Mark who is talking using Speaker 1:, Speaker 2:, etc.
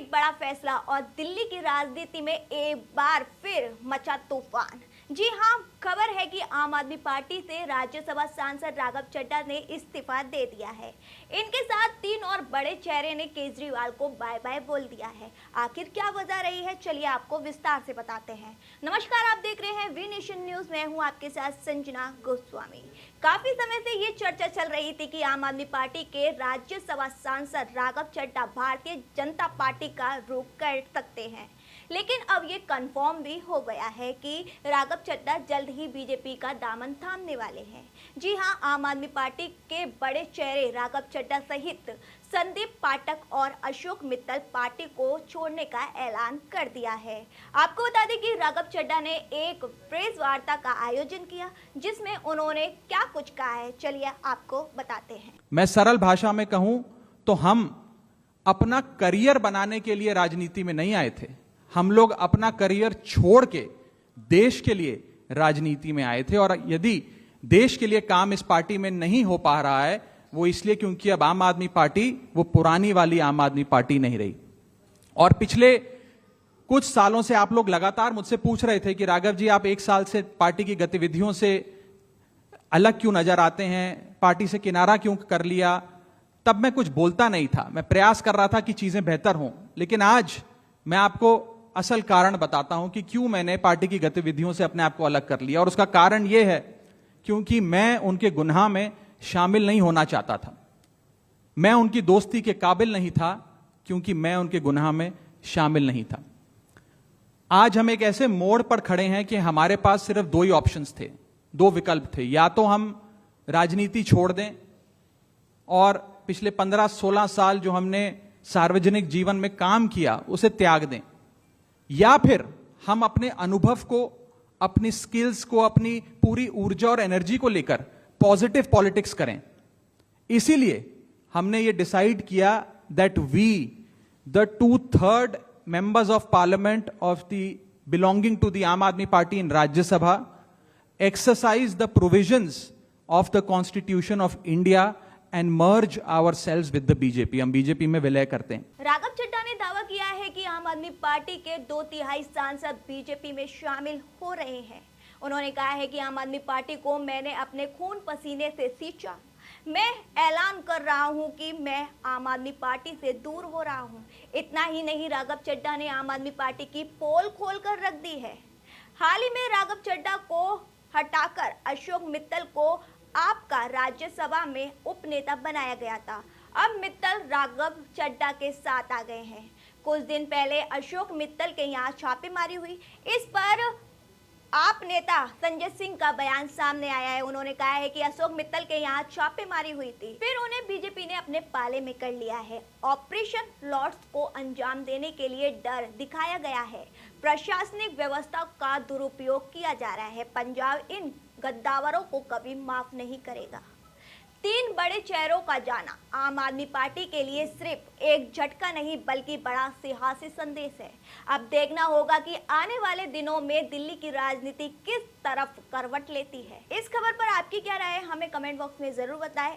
Speaker 1: एक बड़ा फैसला और दिल्ली की राजनीति में एक बार फिर मचा तूफान। जी हां, खबर है कि आम आदमी पार्टी से राज्यसभा सांसद राघव चड्ढा ने इस्तीफा दे दिया है। इनके साथ तीन और बड़े चेहरे ने केजरीवाल को बाय बाय बोल दिया है। आखिर क्या वजह रही है, चलिए आपको विस्तार से बताते हैं। नमस्कार, आप देख रहे हैं वी नेशन न्यूज। मैं हूं आपके साथ संजना गोस्वामी। काफी समय से ये चर्चा चल रही थी कि आम आदमी पार्टी के राज्यसभा सांसद राघव चड्ढा भारतीय जनता पार्टी का रुख कर सकते हैं, लेकिन अब ये कंफर्म भी हो गया है कि राघव चड्ढा जल्द ही बीजेपी का दामन थामने वाले हैं। जी हां, आम आदमी पार्टी के बड़े चेहरे राघव चड्ढा सहित संदीप पाठक और अशोक मित्तल पार्टी को छोड़ने का ऐलान कर दिया है। आपको बता दें कि राघव चड्ढा ने एक प्रेस वार्ता का आयोजन किया, जिसमें उन्होंने क्या कुछ कहा है, चलिए आपको बताते हैं।
Speaker 2: मैं सरल भाषा में कहूं तो हम अपना करियर बनाने के लिए राजनीति में नहीं आए थे। हम लोग अपना करियर छोड़ के देश के लिए राजनीति में आए थे, और यदि देश के लिए काम इस पार्टी में नहीं हो पा रहा है, वो इसलिए क्योंकि अब आम आदमी पार्टी वो पुरानी वाली आम आदमी पार्टी नहीं रही। और पिछले कुछ सालों से आप लोग लगातार मुझसे पूछ रहे थे कि राघव जी, आप एक साल से पार्टी की गतिविधियों से अलग क्यों नजर आते हैं, पार्टी से किनारा क्यों कर लिया। तब मैं कुछ बोलता नहीं था, मैं प्रयास कर रहा था कि चीजें बेहतर हों। लेकिन आज मैं आपको असल कारण बताता हूं कि क्यों मैंने पार्टी की गतिविधियों से अपने आप को अलग कर लिया। और उसका कारण यह है क्योंकि मैं उनके गुनाह में शामिल नहीं होना चाहता था। मैं उनकी दोस्ती के काबिल नहीं था क्योंकि मैं उनके गुनाह में शामिल नहीं था। आज हम एक ऐसे मोड़ पर खड़े हैं कि हमारे पास सिर्फ दो ही ऑप्शंस थे, दो विकल्प थे। या तो हम राजनीति छोड़ दें और पिछले 15-16 साल जो हमने सार्वजनिक जीवन में काम किया उसे त्याग दें, या फिर हम अपने अनुभव को, अपनी स्किल्स को, अपनी पूरी ऊर्जा और एनर्जी को लेकर पॉजिटिव पॉलिटिक्स करें। इसीलिए हमने ये डिसाइड किया that we the 2/3 members of parliament of the belonging to the Aam Aadmi Party in Rajya Sabha exercise the provisions of the constitution of India and merge ourselves with the BJP. हम BJP में विलय करते हैं।
Speaker 1: राघव चड्ढा ने दावा किया है कि आम आदमी पार्टी के 2/3 सांसद बीजेपी में शामिल हो रहे हैं। उन्होंने कहा है कि आम आदमी पार्टी को मैंने अपने खून पसीने से सींचा। मैं ऐलान कर रहा हूं कि मैं आम आदमी पार्टी से दूर हो रहा हूं। इतना ही नहीं, राघव चड्ढा ने आम आदमी पार्टी की पोल खोलकर रख दी है। हाल ही में राघव चड्ढा को हटाकर अशोक मित्तल को आपका राज्यसभा में उपनेता बनाया गया था। अब मित्तल राघव चड्ढा के साथ आ गए हैं। कुछ दिन पहले अशोक मित्तल के यहाँ छापेमारी हुई। इस पर आप नेता संजय सिंह का बयान सामने आया है। उन्होंने कहा है कि अशोक मित्तल के यहाँ छापेमारी हुई थी, फिर उन्हें बीजेपी ने अपने पाले में कर लिया है। ऑपरेशन लॉर्ड्स को अंजाम देने के लिए डर दिखाया गया है। प्रशासनिक व्यवस्था का दुरुपयोग किया जा रहा है। पंजाब इन गद्दावरों को कभी माफ नहीं करेगा। तीन बड़े चेहरों का जाना आम आदमी पार्टी के लिए सिर्फ एक झटका नहीं बल्कि बड़ा सियासी संदेश है। अब देखना होगा कि आने वाले दिनों में दिल्ली की राजनीति किस तरफ करवट लेती है। इस खबर पर आपकी क्या राय है, हमें कमेंट बॉक्स में जरूर बताएं।